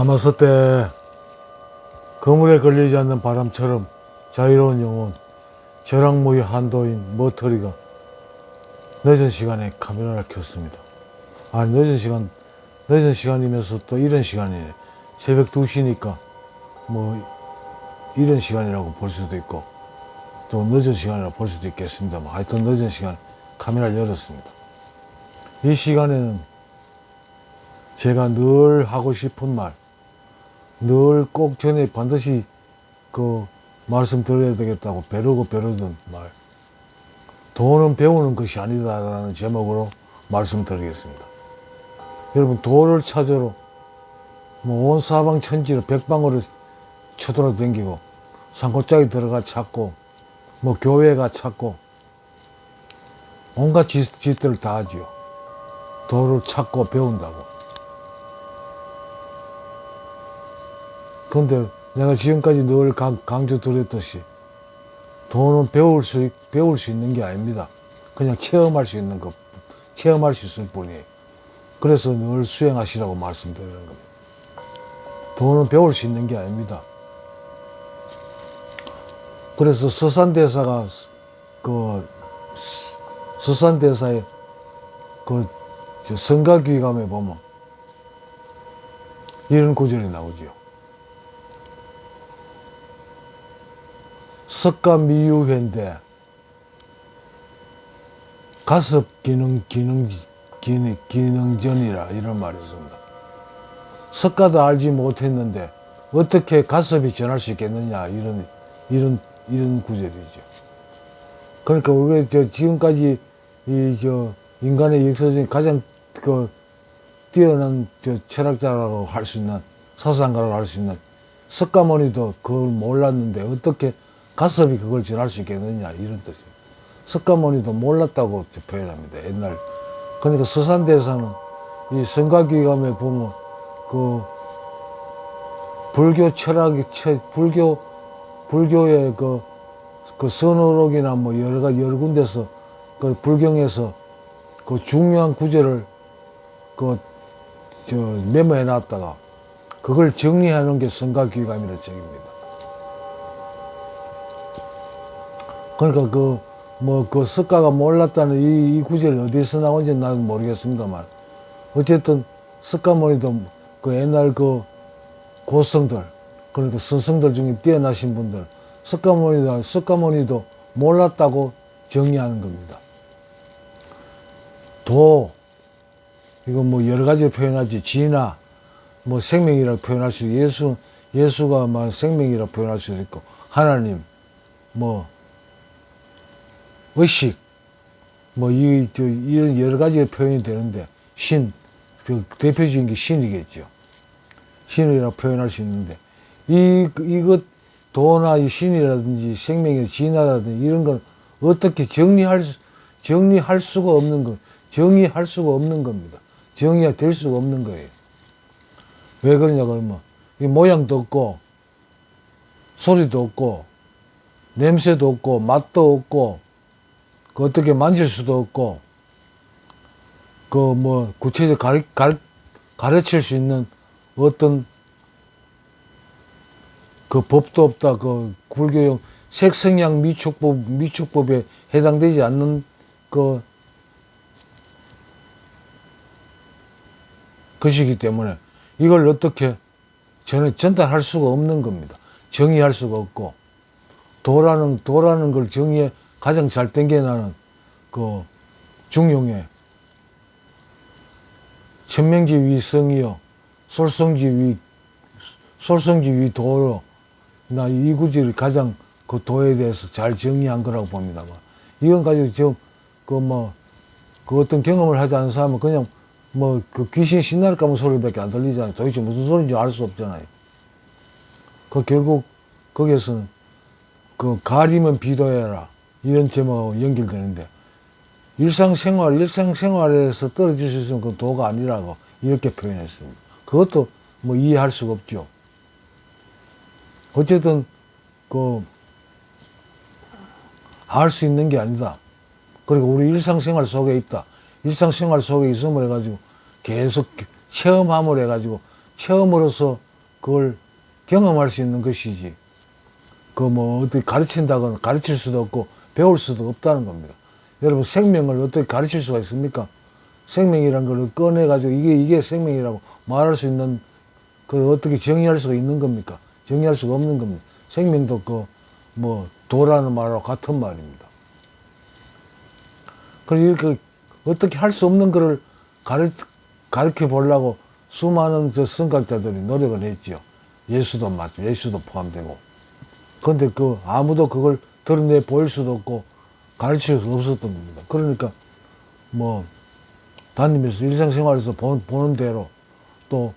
남았을 때 그물에 걸리지 않는 바람처럼 자유로운 영혼, 저랑무의 한도인 머터리가 늦은 시간에 카메라를 켰습니다. 늦은 시간이면서 또 이런 시간이네. 새벽 2시니까 뭐 이런 시간이라고 볼 수도 있고 또 늦은 시간이라고 볼 수도 있겠습니다만 하여튼 늦은 시간 카메라를 열었습니다. 이 시간에는 제가 늘 하고 싶은 말, 늘 꼭 전에 반드시 말씀드려야 되겠다고 벼르던 말. 도는 배우는 것이 아니다라는 제목으로 말씀드리겠습니다. 여러분, 도를 찾으러 온 사방 천지를 백방으로 쳐돌아다니고 산골짜기 들어가 찾고 교회가 찾고 온갖 짓들을 다 하지요. 도를 찾고 배운다고. 근데 내가 지금까지 늘 강조드렸듯이 도는 배울 수 있는 게 아닙니다. 그냥 체험할 수 있을 뿐이에요. 그래서 늘 수행하시라고 말씀드리는 겁니다. 도는 배울 수 있는 게 아닙니다. 그래서 서산대사의 성가귀감에 보면 이런 구절이 나오지요. 석가미유회인데 가섭 기능전이라 이런 말이 있습니다. 석가도 알지 못했는데 어떻게 가섭이 전할 수 있겠느냐 이런 구절이죠. 그러니까 우리가 지금까지 인간의 역사 중에 가장 뛰어난 철학자라고 할 수 있는 사상가라고 할 수 있는 석가모니도 그걸 몰랐는데 어떻게 가섭이 그걸 전할 수 있겠느냐 이런 뜻이에요. 석가모니도 몰랐다고 표현합니다. 옛날. 그러니까 서산대사는 이 성가귀감에 보면 불교 철학이 불교의 선어록이나 여러 군데서 불경에서 중요한 구절을 메모해 놨다가 그걸 정리하는 게 성가귀감이라는 책입니다. 그러니까 석가가 몰랐다는 이 구절이 어디서 나온지 나는 모르겠습니다만 어쨌든 석가모니도 옛날 고성들, 그러니까 스승들 중에 뛰어나신 분들, 석가모니도 몰랐다고 정리하는 겁니다. 도, 이거 여러 가지로 표현하지. 진화, 생명이라고 표현할 수 있고, 예수가 생명이라고 표현할 수도 있고, 하나님, 의식, 이런 여러 가지의 표현이 되는데, 신, 대표적인 게 신이겠죠. 신이라고 표현할 수 있는데, 이것, 도나 이 신이라든지 생명의 진화라든지 이런 건 어떻게 정의할 수가 없는 겁니다. 정의가 될 수가 없는 거예요. 왜 그러냐 그러면, 이 모양도 없고, 소리도 없고, 냄새도 없고, 맛도 없고, 어떻게 만질 수도 없고, 구체적으로 가르칠 수 있는 어떤 법도 없다. 불교용 색성양 미축법에 해당되지 않는 것이기 때문에 이걸 어떻게 전달할 수가 없는 겁니다. 정의할 수가 없고, 도라는 걸 정의해 가장 잘 땡겨나는 중용의 천명지 위 성이요 솔성지 위 도로 나 이 구절이 가장 도에 대해서 잘 정의한 거라고 봅니다만 이건 가지고 지금 어떤 경험을 하지 않은 사람은 그냥 귀신 신날 까면 소리밖에 안 들리잖아요. 도대체 무슨 소리인지 알 수 없잖아요. 결국 거기에서는 가리면 비도해라 이런 제목하고 연결되는데 일상생활에서 떨어질 수 있으면 그 도가 아니라고 이렇게 표현했습니다. 그것도 이해할 수가 없죠. 어쨌든 알 수 있는 게 아니다. 그리고 우리 일상생활 속에 있다. 일상생활 속에 있음을 해가지고 계속 체험함을 해가지고 체험으로서 그걸 경험할 수 있는 것이지. 그 뭐 어떻게 가르친다거나 가르칠 수도 없고 배울 수도 없다는 겁니다. 여러분 생명을 어떻게 가르칠 수가 있습니까? 생명이란 걸 꺼내가지고 이게 생명이라고 말할 수 있는 그걸 어떻게 정의할 수가 있는 겁니까? 정의할 수가 없는 겁니다. 생명도 그 뭐 도라는 말하고 같은 말입니다. 그래서 이렇게 어떻게 할 수 없는 거를 가르쳐 보려고 수많은 저 선각자들이 노력을 했지요. 예수도 맞죠. 예수도 포함되고. 근데 그 아무도 그걸 드러내 보일 수도 없고 가르칠 수 없었던 겁니다. 그러니까 뭐 다니면서 일상생활에서 보는 대로 또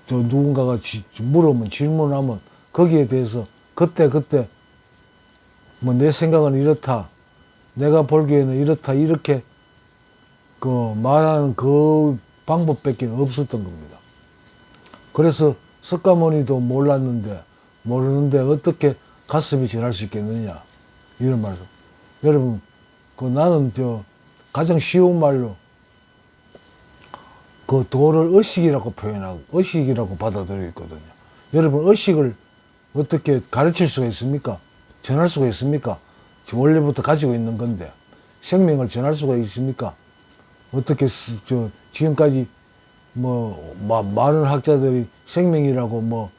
저 누군가가 물으면 질문하면 거기에 대해서 그때 뭐 내 생각은 이렇다. 내가 보기에는 이렇다. 이렇게 그 말하는 그 방법밖에 없었던 겁니다. 그래서 석가모니도 모르는데 어떻게 가슴이 전할 수 있겠느냐 이런 말씀. 여러분 그 나는 저 가장 쉬운 말로 그 도를 의식이라고 표현하고 의식이라고 받아들이고 있거든요. 여러분 의식을 어떻게 가르칠 수가 있습니까? 전할 수가 있습니까? 원래부터 가지고 있는 건데 생명을 전할 수가 있습니까? 어떻게 지금까지 뭐 많은 학자들이 생명이라고 뭐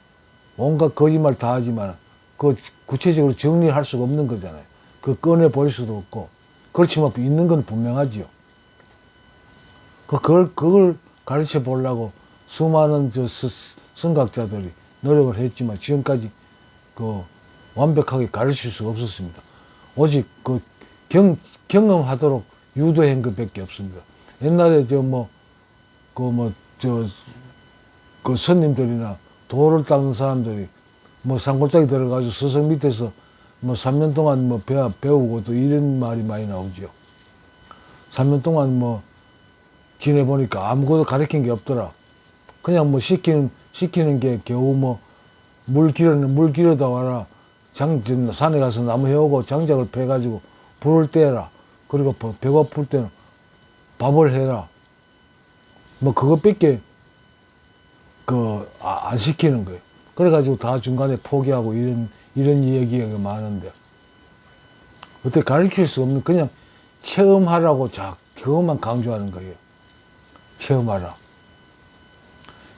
온갖 거짓말 다 하지만 그 구체적으로 정리할 수가 없는 거잖아요. 그 꺼내 볼 수도 없고 그렇지만 있는 건 분명하지요. 그걸 가르쳐 보려고 수많은 선각자들이 노력을 했지만 지금까지 그 완벽하게 가르칠 수가 없었습니다. 오직 그 경험하도록 유도한 것밖에 없습니다. 옛날에 그 스님들이나 도를 닦는 사람들이 뭐 산골짜기 들어가지고 서성 밑에서 뭐 3년 동안 뭐 배우고 또 이런 말이 많이 나오죠. 3년 동안 뭐 지내보니까 아무것도 가르친 게 없더라. 그냥 뭐 시키는 게 겨우 뭐 물 길어다 와라. 산에 가서 나무 해오고 장작을 패가지고 불을 떼라. 그리고 배고플 때는 밥을 해라. 뭐 그것밖에 안 시키는 거예요. 그래가지고 다 중간에 포기하고 이런 얘기가 많은데 어떻게 가르칠 수 없는 그냥 체험하라고 그것만 강조하는 거예요. 체험하라.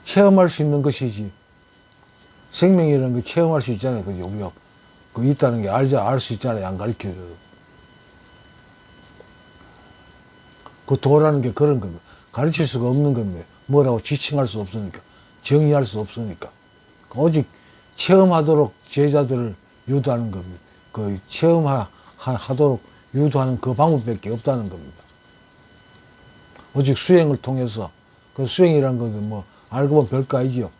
체험할 수 있는 것이지. 생명이라는 거 체험할 수 있잖아요. 그죠? 우리가 그 있다는 게 알 수 있잖아요. 안 가르쳐줘도. 그 도라는 게 그런 겁니다. 가르칠 수가 없는 겁니다. 뭐라고 지칭할 수 없으니까. 정의할 수 없으니까. 오직 체험하도록 제자들을 유도하는 겁니다. 그 체험하도록 유도하는 그 방법밖에 없다는 겁니다. 오직 수행을 통해서 그 수행이라는 것은 뭐 알고 보면 별거 아니죠.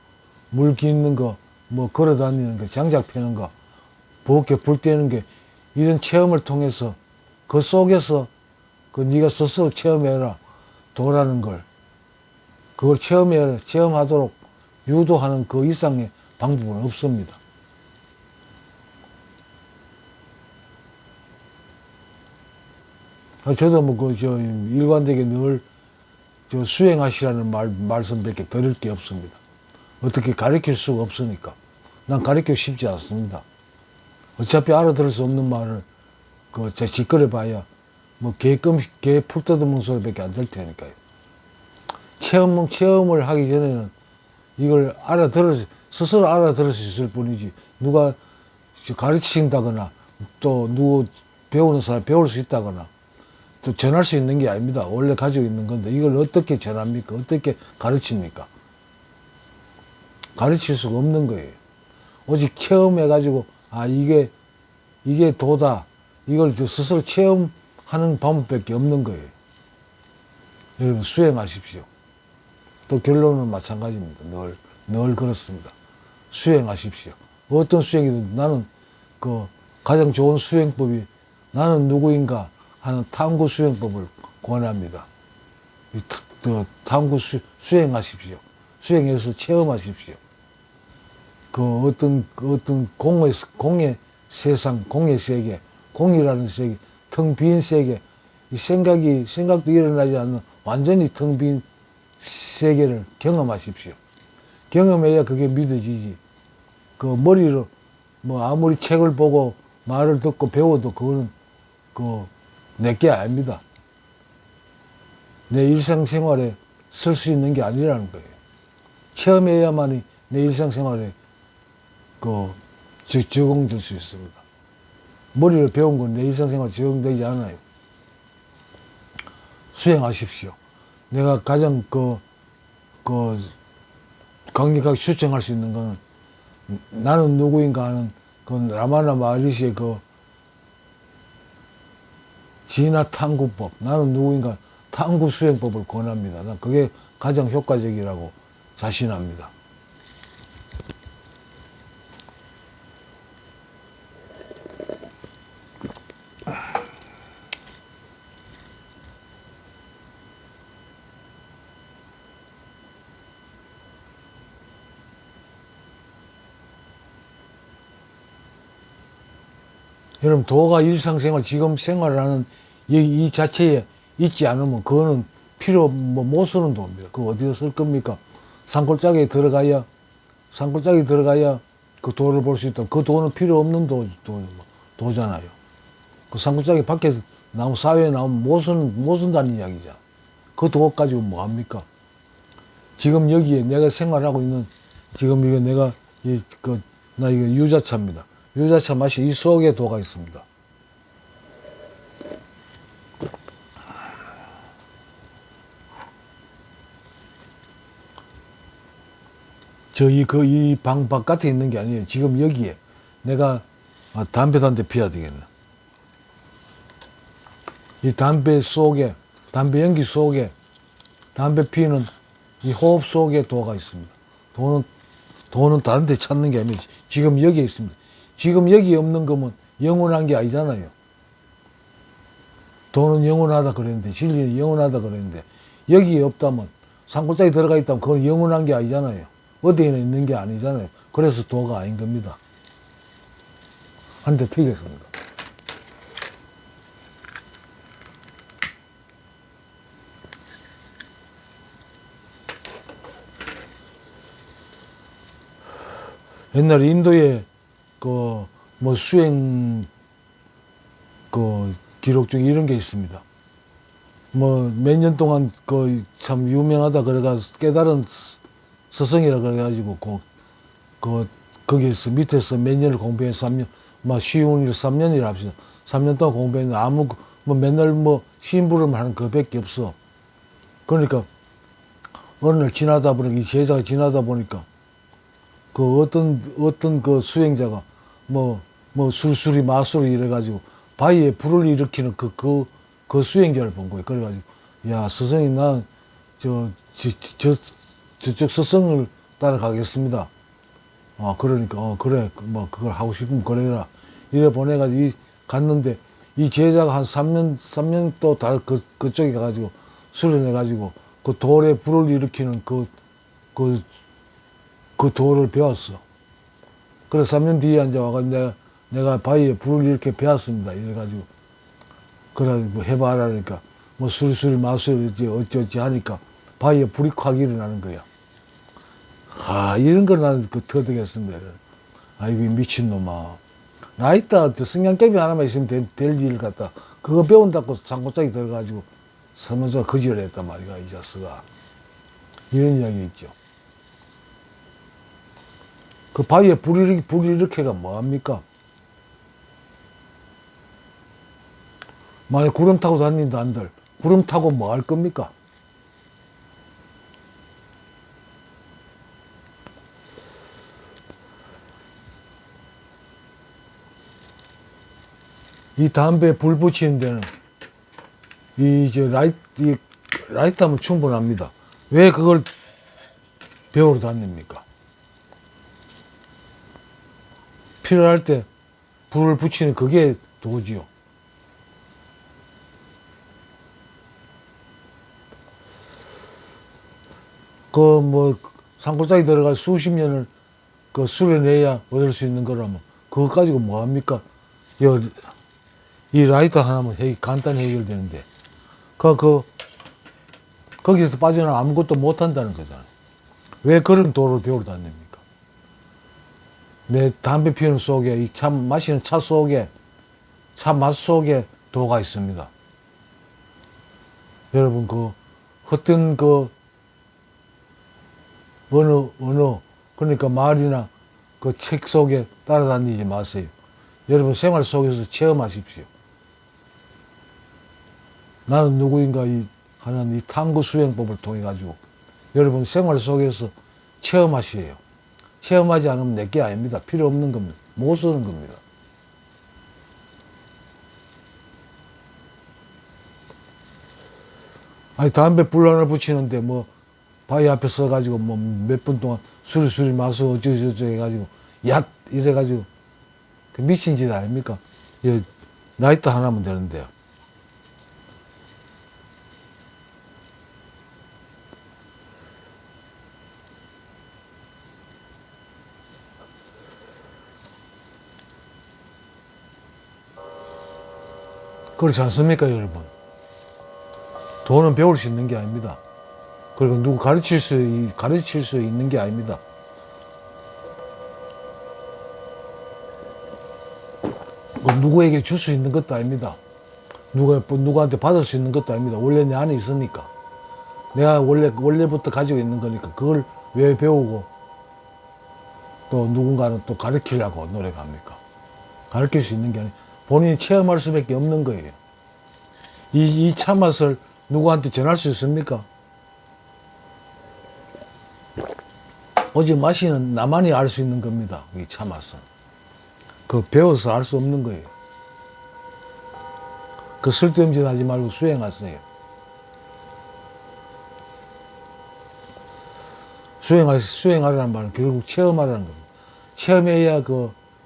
물 깃는 거, 뭐 걸어 다니는 거, 장작 패는 거, 부엌에 불 떼는 게 이런 체험을 통해서 그 속에서 그 네가 스스로 체험해라 도라는 걸 그걸 체험하도록 유도하는 그 이상의 방법은 없습니다. 저도 뭐 일관되게 늘 수행하시라는 말씀밖에 드릴 게 없습니다. 어떻게 가르칠 수가 없으니까. 난 가르치기 쉽지 않습니다. 어차피 알아들을 수 없는 말을 짓거려 봐야 뭐 개 풀 뜯어먹는 소리밖에 안 될 테니까요. 체험을 하기 전에는 이걸 스스로 알아들을 수 있을 뿐이지 누가 가르친다거나 또 누구 배우는 사람 배울 수 있다거나 또 전할 수 있는 게 아닙니다. 원래 가지고 있는 건데 이걸 어떻게 전합니까? 어떻게 가르칩니까? 가르칠 수가 없는 거예요. 오직 체험해가지고 이게 도다. 이걸 스스로 체험하는 방법밖에 없는 거예요. 여러분 수행하십시오. 또 결론은 마찬가지입니다. 늘 그렇습니다. 수행하십시오. 어떤 수행이든 나는 가장 좋은 수행법이 나는 누구인가 하는 탐구 수행법을 권합니다. 탐구 수행하십시오. 수행해서 체험하십시오. 어떤 공의 세상, 공의 세계, 공이라는 세계, 텅 빈 세계, 이 생각도 일어나지 않는 완전히 텅 빈 세계를 경험하십시오. 경험해야 그게 믿어지지. 그 머리로 뭐 아무리 책을 보고 말을 듣고 배워도 그거는 그 내게 아닙니다. 내 일상생활에 쓸 수 있는 게 아니라는 거예요. 체험해야만이 내 일상생활에 적용될 수 있습니다. 머리를 배운 건 내 일상생활에 적용되지 않아요. 수행하십시오. 내가 가장 강력하게 추천할 수 있는 거는 나는 누구인가 하는 그 라마나 마하리시의 진화 탐구법, 나는 누구인가 탐구 수행법을 권합니다. 난 그게 가장 효과적이라고 자신합니다. 여러분, 도가 일상생활, 지금 생활하는 이 자체에 있지 않으면 그거는 못 쓰는 돈입니다. 그거 어디서 쓸 겁니까? 산골짜기에 들어가야 그 도를 볼 수 있다. 그 도는 필요 없는 도잖아요. 그 산골짜기 밖에서 사회에 나오면 못 쓴다는 이야기잖아. 그 도 가지고 뭐 합니까? 지금 여기에 내가 생활하고 있는, 지금 이거 내가, 나 이거 유자차입니다. 유자차 맛이 이 속에 도가 있습니다. 이 방 바깥에 있는 게 아니에요. 지금 여기에 내가 담배 피워야 되겠네. 이 담배 연기 속에, 담배 피우는 이 호흡 속에 도가 있습니다. 도는 다른 데 찾는 게 아니에요. 지금 여기에 있습니다. 지금 여기 없는 거면 영원한 게 아니잖아요. 도는 영원하다 그랬는데, 진리는 영원하다 그랬는데, 여기에 없다면, 산골짜기 들어가 있다면 그건 영원한 게 아니잖아요. 어디에나 있는 게 아니잖아요. 그래서 도가 아닌 겁니다. 한 대 피겠습니다. 옛날에 인도에 수행 기록 중에 이런 게 있습니다. 몇 년 동안 참 유명하다 그래가지고 깨달은 스승이라 그래가지고 거기에서 밑에서 몇 년을 공부해서 3년, 쉬운 일 3년이라 합시다. 3년 동안 공부했는데 맨날 심부름 하는 그밖에 없어. 그러니까 어느 날 지나다 보니까, 이 제자가 지나다 보니까 어떤 수행자가 술술이 마술이 이래가지고 바위에 불을 일으키는 그 수행자를 본 거예요. 그래가지고, 야, 스승님, 난 저쪽 스승을 따라가겠습니다. 그러니까, 그래, 그걸 하고 싶으면 그래라. 이래 보내가지고, 갔는데, 이 제자가 한 3년 또 그쪽에 가가지고, 수련해가지고, 그 돌에 불을 일으키는 그 돌을 배웠어. 그래, 3년 뒤에 앉아와가지고, 내가 바위에 불을 이렇게 배웠습니다. 이래가지고, 그래가지고 해봐라. 그러니까, 술술 마술, 어찌어찌 하니까, 바위에 불이 확 일어나는 거야. 이런 걸 나는 터득했습니다. 아이고, 미친놈아. 나 있다, 성냥개비 하나만 있으면 될 일 같다. 그거 배운다고 산골짜기 들어가지고, 설문조사 거지를 했단 말이야, 이 자식아. 이런 이야기 있죠. 그 바위에 불 일으켜가 뭐합니까? 만약 구름 타고 다닌다 한들, 구름 타고 뭐 할 겁니까? 이 담배에 불 붙이는 데는 라이트 하면 충분합니다. 왜 그걸 배우러 다닙니까? 필요할 때 불을 붙이는 그게 도지요. 산골짜기 들어가 수십 년을 수련해야 얻을 수 있는 거라면, 그거 가지고 뭐 합니까? 이 라이터 하나면 간단히 해결되는데, 거기에서 빠져나와 아무것도 못 한다는 거잖아요. 왜 그런 도를 배우러 다닙니까? 내 담배 피우는 속에, 이 차 마시는 차 속에, 차 맛 속에 도가 있습니다. 여러분, 그, 헛된 그, 언어, 그러니까 말이나 그 책 속에 따라다니지 마세요. 여러분 생활 속에서 체험하십시오. 나는 누구인가 하는 이 탐구 수행법을 통해 가지고 여러분 생활 속에서 체험하시에요. 체험하지 않으면 내게 아닙니다. 필요 없는 겁니다. 못 쓰는 겁니다. 아니 담배 불 하나 붙이는데 뭐 바위 앞에 서가지고 뭐 몇 분 동안 수리수리 마서 어쩌고저쩌고 해가지고 얏 이래가지고 그 미친 짓 아닙니까? 나이트 하나면 되는데요. 그렇지 않습니까, 여러분? 돈은 배울 수 있는 게 아닙니다. 그리고 누구 가르칠 수 있는 게 아닙니다. 누구에게 줄 수 있는 것도 아닙니다. 누구한테 받을 수 있는 것도 아닙니다. 원래 내 안에 있으니까. 내가 원래부터 가지고 있는 거니까 그걸 왜 배우고 또 누군가는 또 가르치려고 노력합니까? 가르칠 수 있는 게 아니고 본인이 체험할 수밖에 없는 거예요. 이 차 맛을 누구한테 전할 수 있습니까? 오직 마시는 나만이 알 수 있는 겁니다. 이 차 맛은. 그 배워서 알 수 없는 거예요. 그 쓸데없는 짓 하지 말고 수행하세요. 수행하라는 말은 결국 체험하라는 겁니다. 체험해야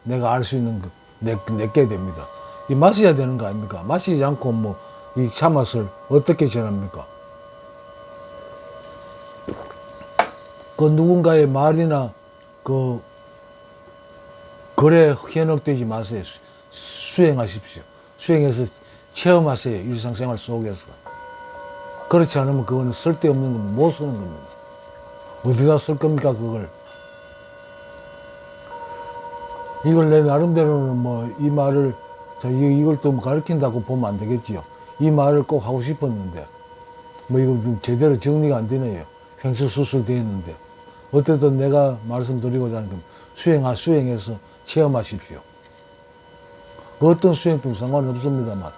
내가 알 수 있는 내게 됩니다. 이 마셔야 되는 거 아닙니까? 마시지 않고 이 차 맛을 어떻게 전합니까? 그 누군가의 말이나 글에 현혹되지 마세요. 수행하십시오. 수행해서 체험하세요. 일상생활 속에서. 그렇지 않으면 그거는 쓸데없는 겁니다. 못 쓰는 겁니다. 어디다 쓸 겁니까, 그걸? 이걸 내 나름대로는 이 말을, 이걸 또 가르친다고 보면 안 되겠지요. 이 말을 꼭 하고 싶었는데, 이거 제대로 정리가 안 되네요. 횡설수설되어 있는데. 어쨌든 내가 말씀드리고자 하는 건 수행해서 체험하십시오. 어떤 수행품 상관없습니다만,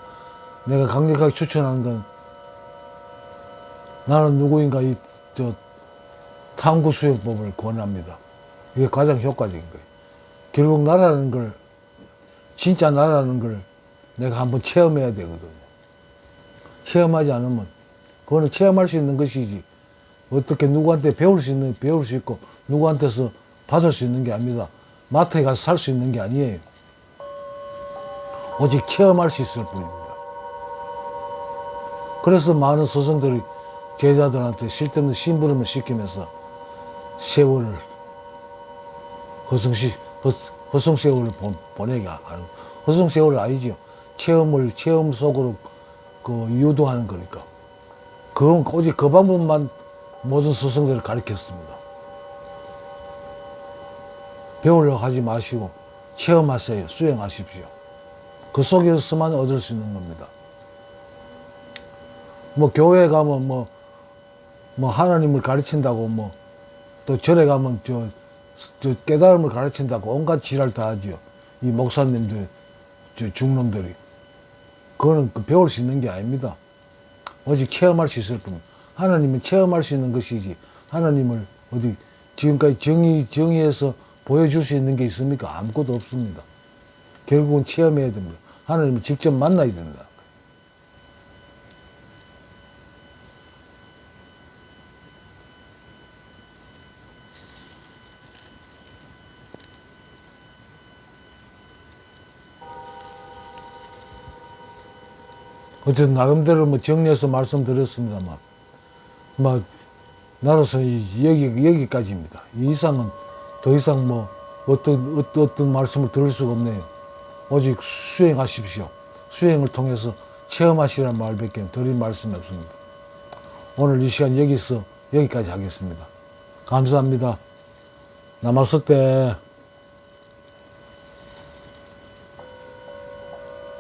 내가 강력하게 추천하는 건 나는 누구인가 탐구 수행법을 권합니다. 이게 가장 효과적인 거예요. 결국 나라는 걸, 진짜 나라는 걸 내가 한번 체험해야 되거든요. 체험하지 않으면, 그거는 체험할 수 있는 것이지, 어떻게 누구한테 배울 수 있고, 누구한테서 받을 수 있는 게 아닙니다. 마트에 가서 살 수 있는 게 아니에요. 오직 체험할 수 있을 뿐입니다. 그래서 많은 스승들이 제자들한테 쓸데없는 심부름을 시키면서 세월을, 허송세월을 보내게 하는, 허송세월은 아니죠. 체험 속으로 유도하는 거니까. 그건 오직 그 방법만 모든 스승들을 가르쳤습니다. 배우려고 하지 마시고 체험하세요. 수행하십시오. 그 속에서만 얻을 수 있는 겁니다. 교회 가면 하나님을 가르친다고 또 절에 가면 저 깨달음을 가르친다고 온갖 지랄 다 하죠. 이 목사님들, 중놈들이. 그거는 배울 수 있는 게 아닙니다. 오직 체험할 수 있을 겁니다. 하나님은 체험할 수 있는 것이지, 하나님을 지금까지 정의해서 보여줄 수 있는 게 있습니까? 아무것도 없습니다. 결국은 체험해야 됩니다. 하나님을 직접 만나야 된다. 어쨌든 나름대로 정리해서 말씀드렸습니다만, 나로서 여기까지입니다. 이 이상은 더 이상 어떤 말씀을 드릴 수가 없네요. 오직 수행하십시오. 수행을 통해서 체험하시라는 말밖에 드릴 말씀이 없습니다. 오늘 이 시간 여기까지 하겠습니다. 감사합니다. 나마스테.